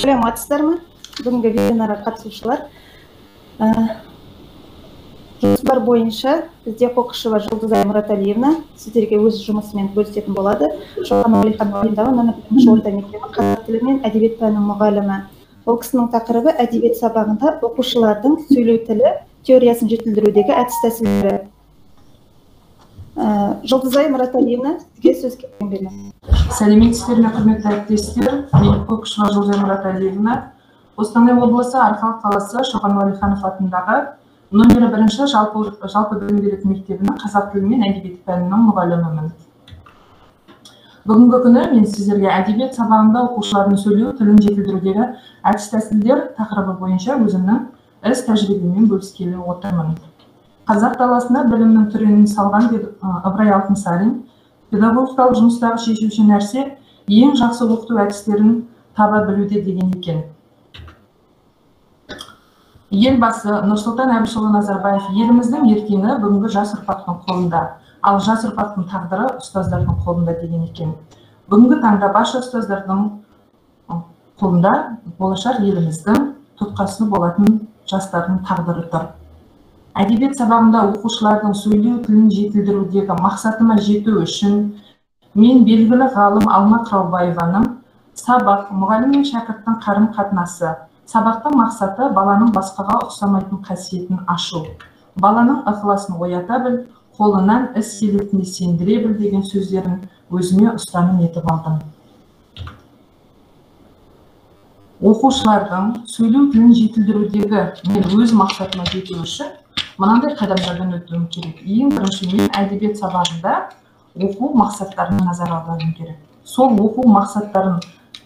Саламатсыздармы? Бүгінгі вебинарға қатысушылар. Жоспар бойынша бізде Қоқышева Жұлдызай Мұраталиевна сіздерге өз жұмысымен бөлісетін болады. Шоқан Уәлихан Уәлидағы нөмір 1-ші орта мектебі қазақ тілі мен әдебиет пәнінің мұғалімі. Ол кісінің тақырыбы әдебиет сабағында оқушылардың сөйлеу тілі теориясын жетілдірудегі әдіс-тәсілдері. Жұлдызай Мұраталиевна, сізге сөз беремін. Сәлеметсіздер ме, құрметті әріптестер. Мен Қоқышева Жұлдызай Мұраталиевна, Қостанай облысы Арқалық қаласы Шоқан Уәлиханов атындағы нөмірі 1-ші жалпы білім беретін мектебінің қазақ тілі мен әдебиет пәнінің мұғалімімін. Бүгінгі күні мен сіздерге әдебиет сабағында оқушылардың сөйлеу тілін жетілдірудегі әдіс-тәсілдер тақырыбы бойынша өзімнің іс тәжірибеммен бөліскелі отырмын. Қазақ даласына білімнің түренін салған Ыбырай Алтынсарин педагогикалық жұмыстағы шешуші нәрсе ең жақсы оқыту әдістерін таба білуде деген екен. Елбасы Нұрсұлтан Әбішұлы Назарбаев еліміздің ертеңі бүгінгі жас ұрпақтың қолында, ал жас ұрпақтың тағдыры ұстаздардың қолында деген екен. Бүгінгі таңда барша ұстаздардың қолында болашақ еліміздің тұтқасы болатын жастардың тағдыры тұр. Әдебиет сабағында оқушылардың сөйлеу тілін жетілдірудегі мақсатыма жету үшін мен белгілі ғалым Алма Қыраубаеваның сабақ, мұғалім мен шәкірттің қарым-қатынасы, сабақтың мақсаты баланың басқаға ұқсамайтын қасиетін ашу, баланың ықыласын оята біл, қолынан іс келетініне сендіре біл деген сөздерін өзіме ұстаным етіп алдым. Оқушылардың сөйлеу тілін жетілдірудегі мен өз мақсатыма жету үшін мынандай қадамдардан өтуім керек. Ең бірінші, мен әдебиет сабағында оқу мақсаттарына назар аударуым керек. Сол оқу мақсаттарын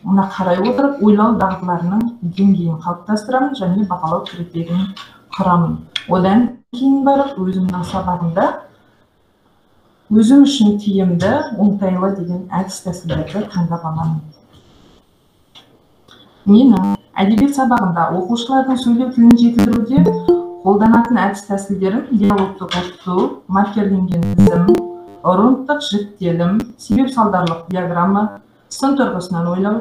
қарай отырып, ойлау дағдыларының деңгейін қалыптастырамын және бағалау критерийін құрамын. Одан кейін барып өзімнің сабағында өзім үшін тиімді, оңтайлы деген әдіс-тәсілдерді таңдап аламын. Менің әдебиет сабағында оқушылардың сөйлеу тілін жетілдіруде қолданатын әдіс-тәсілдерім диалогтық оқыту, маркерленген тізім, ұрынтық жіктелім, себеп-салдарлық диаграмма, сын тұрғысынан ойлау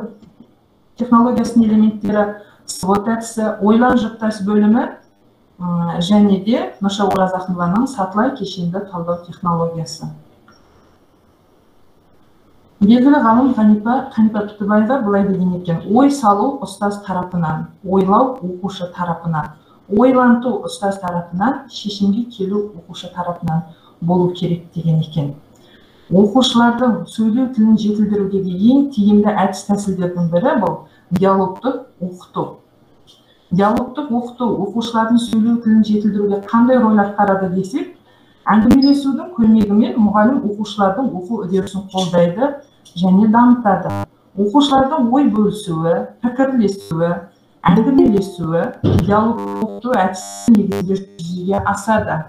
технологиясының элементтері, свод әдісі, ойлан жұптас бөлімі және де Нұрша Оразахмованың сатылай кешенді талдау технологиясы. Белгілі ғалым Қанипа Тұтыбаева былай деген екен: ой салу ұстаз тарапынан, ойлау оқушы тарапынан, ойланту ұстаз тарапынан, шешімге келу оқушы тарапынан болу керек деген екен. Оқушылардың сөйлеу тілін жетілдірудегі ең тиімді әдіс-тәсілдердің бірі бұл диалогтық оқыту. Диалогтық оқыту оқушылардың сөйлеу тілін жетілдіруге қандай рөл атқарады десек, әңгімелесудің көмегімен мұғалім оқушылардың оқу үдерісін қолдайды және дамытады. Оқушылардың ой бөлісуі, пікірлесуі, әңгімелесуі диалогтық оқыту әдісі негізінде жүзеге асады.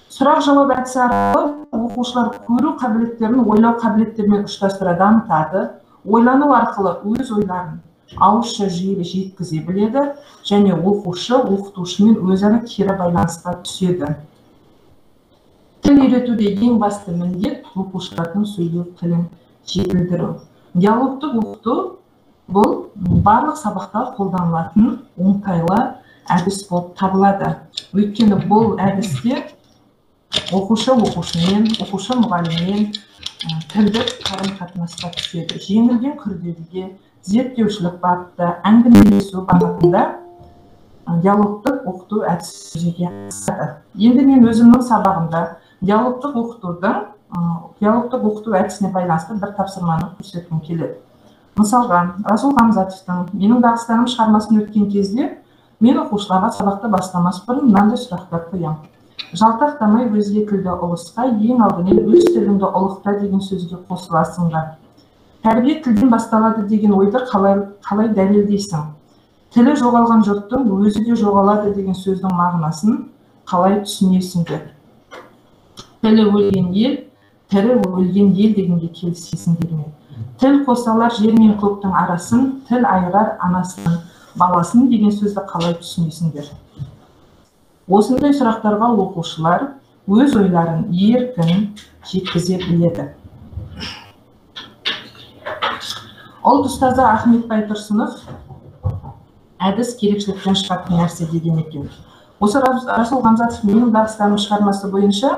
Сұрақ-жауап әдісі арқылы оқушылар көру қабілеттерін ойлау қабілеттерімен ұштастыра дамытады, ойлану арқылы өз ойларын ауызша жүйелі жеткізе біледі және оқушы оқытушымен өзара кері байланысқа түседі. Тіл үйретуде ең басты міндет оқушылардың сөйлеу тілін жетілдіру. Диалогтық оқыту бұл барлық сабақта қолданылатын оңтайлы әдіс болып табылады. Өйткені бұл әдісте оқушы оқушымен, оқушы мұғаліммен тілдік қарым-қатынасқа түседі. Жеңілден күрделіге, зерттеушілік бағытта, әңгімелесу бағытында диалогтық оқыту әдісі жүзеге асады. Енді мен өзімнің сабағымда диалогтық оқыту әдісіне байланысты бір тапсырманы көрсеткім келеді. Мысалға, Расул Хамзатовтың менің Дағыстаным шығармасын өткен кезде мен оқушыларға сабақты бастамас бұрын мынандай сұрақтар қоямын. Жалтақтамай өзге тілді ұлысқа, ең алдымен өз тіліңді ұлықта деген сөзге қосыласыңдар. Тәрбие тілден басталады деген ойды қалай дәлелдейсің? Тілі жоғалған жұрттың өзі де жоғалады деген сөздің мағынасын қалай түсінесіңдер? Тілі өлген ел, тірі өлген ел дегенге келісесіңдер ме? Тіл қосалар жер мен көктің арасын, тіл айырар анасының баласын деген сөзді қалай түсінесіңдер? Осындай сұрақтарға оқушылар өз ойларын еркін жеткізе біледі. Ұлт ұстазы Ахмет Байтұрсынов әдіс керекшіліктен шығатын нәрсе деген екен. Осы Расул Ғамзатов менің Дағыстаным шығармасы бойынша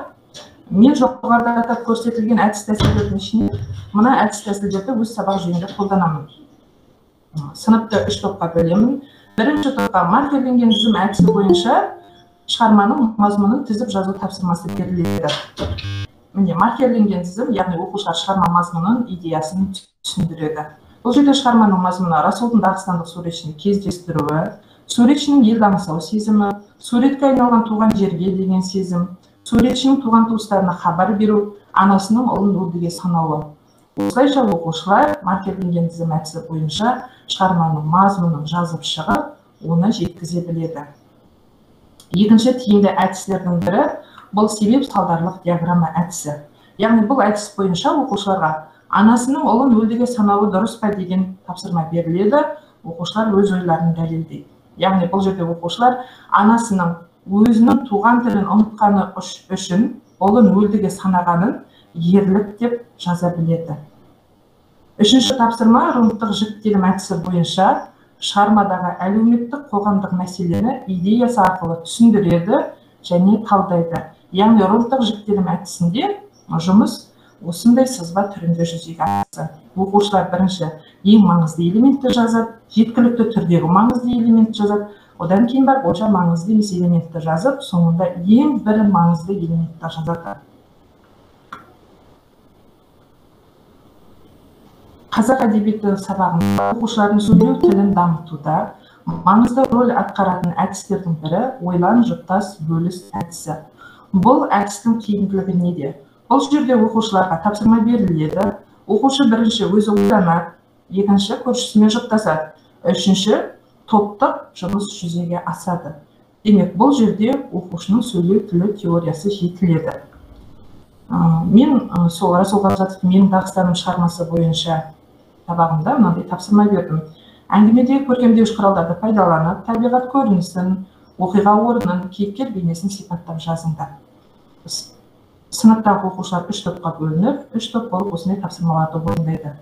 мен жоғарыда атап көрсетілген әдіс тәсілдердің ішіне мына әдіс тәсілдерді өз сабақ жүйемде қолданамын. Сыныпты 3 топқа бөлемін. Бірінші топқа маркерленген тізім әдісі бойынша шығарманың мазмұнын тізіп жазу тапсырмасы беріледі. Міне маркерленген тізім, яғни оқушылар шығарма мазмұнын, идеясын түсіндіреді. Бұл жерде шығарманың мазмұны Расулдың дағыстандық суретшіні кездестіруі, суретшінің ел аңсау сезімі, суретке айналған туған жерге деген сезім, суретшінің туған туыстарына хабар беру, анасының ұлын өлдіге санауы. Осылайша оқушылар маркерленген тізім әдісі бойынша шығарманың мазмұнын жазып шығып, оны жеткізе біледі. Екінші тиімді әдістердің бірі бұл себеп салдарлық диаграмма әдісі. Яғни бұл әдіс бойынша оқушыларға анасының ұлын өлдіге санауы дұрыс па деген тапсырма беріледі, оқушылар өз ойларын дәлелдейді. Яғни бұл жерде оқушылар анасының өзінің туған тілін ұмытқаны үшін ұлын өлдіге санағанын ерлік деп жаза біледі. Үшінші тапсырма румдық жіктелім әдісі бойынша шығармадағы әлеуметтік қоғамдық мәселені идеясы арқылы түсіндіреді және талдайды. Яғни румдық жіктелім әдісінде жұмыс осындай сызба түрінде жүзеге асады. Оқушылар бірінші ең маңызды элементті жазады, жеткілікті түрдегі маңызды элементті жазады, одан кейін барып онша маңызды емес элементті жазып, соңында ең бір маңызды элементті жазады. Қазақ әдебиеті сабағында оқушылардың сөйлеу тілін дамытуда маңызды рөл атқаратын әдістердің бірі ойлан жұптас бөліс әдісі. Бұл әдістің тиімділігі неде? Бұл жерде оқушыларға тапсырма беріледі. Оқушы бірінші өзі ойланады, екінші көршісімен жұптасады, үшінші топтық жұмыс жүзеге асады. Демек, бұл жерде оқушының сөйлеу тілі теориясы жетіледі. Мен сол Расул Ғамзатов менің Дағыстаным шығармасы бойынша сабағында мынандай тапсырма бердім. Әңгімедегі көркемдеуіш құралдарды пайдаланып, табиғат көрінісін, оқиға орнын, кейіпкер бейнесін сипаттап жазыңдар. Сыныптағы оқушылар 3 топқа бөлініп, 3 топ болып осындай тапсырмаларды орындайды.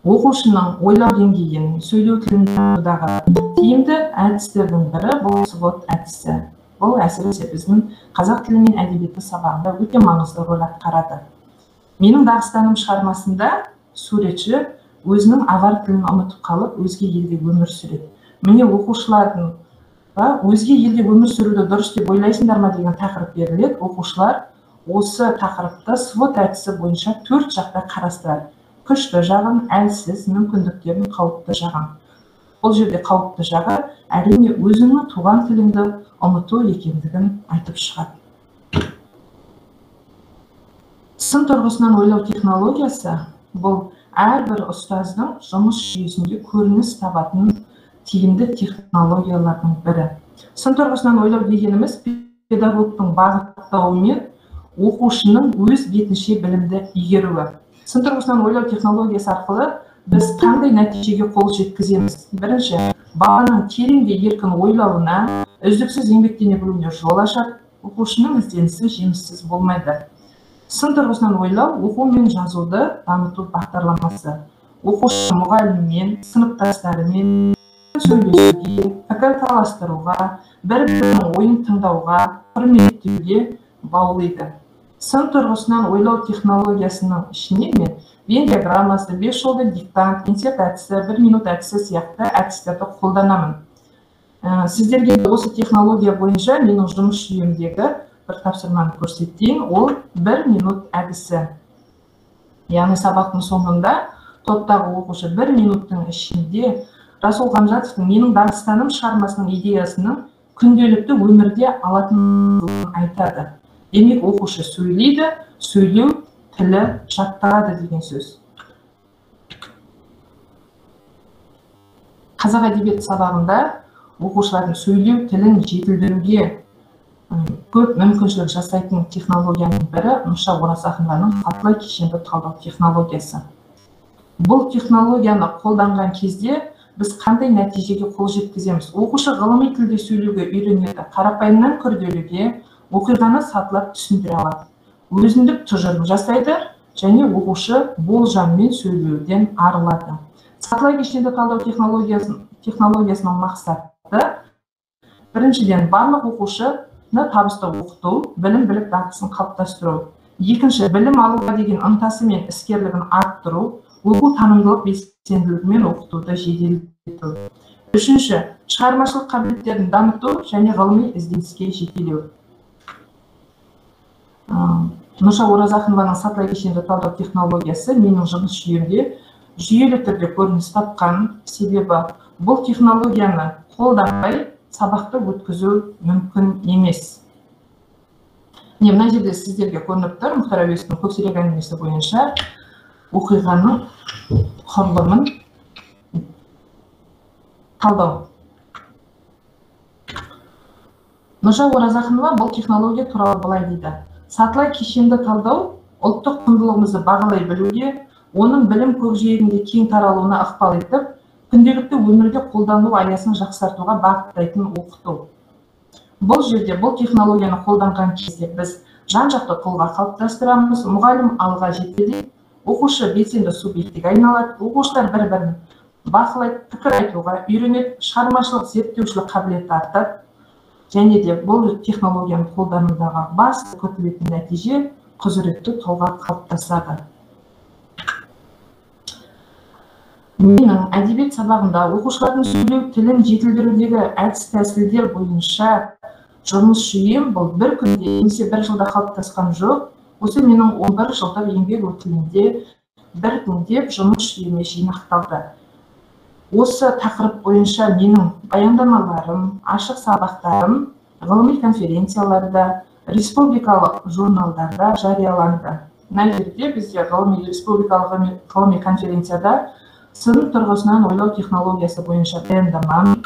Оқушының ойлау деңгейін, сөйлеу тілін дамытудағы тиімді әдістердің бірі бұл свод әдісі. Бұл әсіресе біздің қазақ тілі мен әдебиеті сабағында өте маңызды рөл атқарады. Менің Дағыстаным шығармасында суретші өзінің авар тілін ұмытып қалып, өзге елде өмір сүреді. Міне оқушылардың өзге елде өмір сүруді дұрыс деп ойлайсыңдар ма деген тақырып беріледі. Оқушылар осы тақырыпты свод әдісі бойынша 4 жақта қарастырады. Күшті жағын, әлсіз, мүмкіндіктерін, қауіпті жағын. Бұл жерде қауіпті жағы әрине өзіңнің туған тіліңді ұмыту екендігін айтып шығады. Сын тұрғысынан ойлау технологиясы бұл әрбір ұстаздың жұмыс жүйесінде көрініс табатын тиімді технологиялардың бірі. Сын тұрғысынан ойлау дегеніміз педагогтың бағыттауымен оқушының өз бетінше білімді игеруі. Сын тұрғысынан ойлау технологиясы арқылы біз қандай нәтижеге қол жеткіземіз? Бірінші, баланың тереңде еркін ойлауына, үздіксіз еңбектене білуіне жол ашады, оқушының ізденісі жеміссіз болмайды. Сын тұрғысынан ойлау оқу мен жазуды дамыту бағдарламасы. Оқушы мұғаліммен, сыныптастарымен сөйлесуге, пікір таластыруға, бір-бірінің ойын тыңдауға, құрметтеуге баулиды. Сын тұрғысынан ойлау технологиясының ішіне мен Вен диаграммасы, 5 жолды диктант, инсерт әдісі, 1 минут әдісі сияқты әдістерді қолданамын. Сіздерге осы технология бойынша менің жұмыс жүйемдегі бір тапсырманы көрсетейін, ол 1 минут әдісі. Яғни сабақтың соңында топтағы оқушы 1 минуттың ішінде Расул Ғамзатовтың менің Дағыстаным шығармасының идеясының күнделікті өмірде алатынын айтады. Демек, оқушы сөйлейді, сөйлеу тілі жатталады деген сөз. Қазақ әдебиеті сабағында оқушылардың сөйлеу тілін жетілдіруге көп мүмкіншілік жасайтын технологияның бірі Нұрша Оразақованың сатылай кешенді талдау технологиясы. Бұл технологияны қолданған кезде біз қандай нәтижеге қол жеткіземіз? Оқушы ғылыми тілде сөйлеуге үйренеді, қарапайымнан күрделіге оқиғаны сатылап түсіндіре алады. Өзіндік тұжырым жасайды және оқушы болжаммен сөйлеуден арылады. сатылай кешенді талдау технологиясының мақсаты біріншіден барлық оқушыны табысты оқыту, білім білік дағдысын қалыптастыру. Екінші, білім алуға деген ынтасы мен іскерлігін арттыру, оқу танымдылық белсенділігімен оқытуды жеделдету. Үшінші, шығармашылық қабілеттерін дамыту және ғылыми ізденіске жетелеу. Нұрша Оразақынованың сатылай кешенді талдау технологиясы менің жұмыс жүйемде жүйелі түрде көрініс тапқан, себебі бұл технологияны қолданбай сабақты өткізу мүмкін емес. Мына жерде сіздерге көрініп тұр, Мұхтар Әуезовтің көксерек әңгімесі бойынша оқиғаның құрылымын талдау. Нұрша Оразақынова бұл технология туралы былай дейді. Сатылай кешенді талдау ұлттық құндылығымызды бағалай білуге, оның білім көкжиегінде кең таралуына ықпал етіп, күнделікті өмірде қолдану аясын жақсартуға бағыттайтын оқыту. Бұл жерде бұл технологияны қолданған кезде біз жан-жақты тұлға қалыптастырамыз, мұғалім алға жетеді, оқушы белсенді субъектіге айналады, оқушылар бір-бірін бақылайды, пікір айтуға үйренеді, шығармашылық зерттеушілік қабілеті артады. Және де бұл технологияны қолданудағы басты күтілетін нәтиже құзыретті тұлға қалыптасады. Менің әдебиет сабағында оқушылардың сөйлеу тілін жетілдірудегі әдіс тәсілдер бойынша жұмыс жүйем бұл бір күнде немесе бір жылда қалыптасқан жоқ. Осы менің 11 жылдық еңбек өтілінде біртіндеп жұмыс жүйеме жинақталды. Осы тақырып бойынша менің баяндамаларым, ашық сабақтарым ғылыми конференцияларда, республикалық журналдарда жарияланды. Мына жерде бізде республикалық ғылыми конференцияда сын тұрғысынан ойлау технологиясы бойынша баяндамам,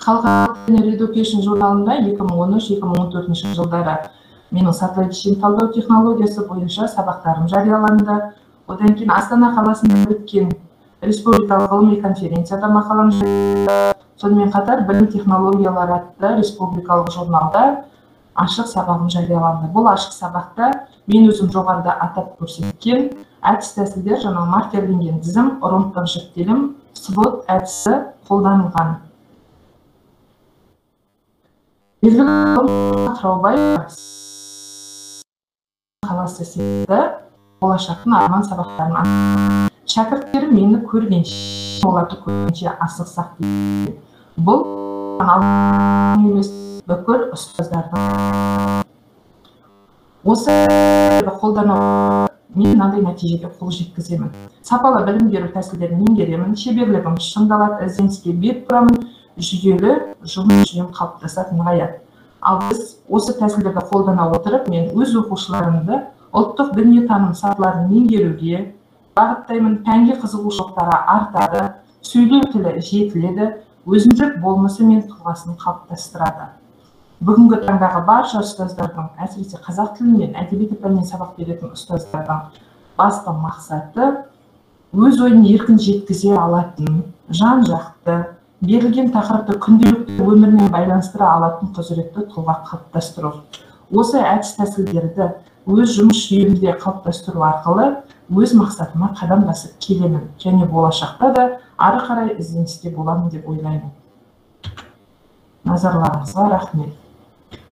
халықаралық Education журналында 2013-2014 жылдары менің сатылай кешенді талдау технологиясы бойынша сабақтарым жарияланды. Одан кейін Астана қаласында өткен республикалық ғылыми конференцияда мақалам жарияланды. Сонымен қатар білім технологиялары атты республикалық журналда ашық сабағым жарияланды. Бұл ашық сабақта мен өзім жоғарыда атап көрсеткен әдіс тәсілдер, жаңа маркерленген тізім, ұрымтық жіктелім, свод әдісі қолданылған. Қыраубай қаласы секілді болашақтың арман сабақтарын шәкірттерім мені көргенше, оларды көргенше асықсақ дейді. Бұл емес бүкіл ұстаздардың. Осы қолдану мен мынандай нәтижеге қол жеткіземін. Сапалы білім беру тәсілдерін меңгеремін, шеберлігім шыңдалады, ізденіске бет бұрамын, жүйелі жұмыс жүйем қалыптасады, нығаяды. Ал біз осы тәсілдерді қолдана отырып, мен өз оқушыларымды ұлттық дүниетаным сатыларын меңгеруге бағыттаймын, пәнге қызығушылықтары артады, сөйлеу тілі жетіледі, өзіндік болмысы мен тұлғасын қалыптастырады. Бүгінгі таңдағы барша ұстаздардың, әсіресе қазақ тілі мен әдебиет пәнінен сабақ беретін ұстаздардың басты мақсаты өз ойын еркін жеткізе алатын, жан-жақты, берілген тақырыпты күнделікті өмірмен байланыстыра алатын құзыретті тұлға қалыптастыру. Осы әдіс тәсілдерді өз жұмыс жүйемде қалыптастыру арқылы өз мақсатыма қадам басып келемін және болашақта да ары қарай ізденісте боламын деп ойлаймын. Назарларыңызға рахмет.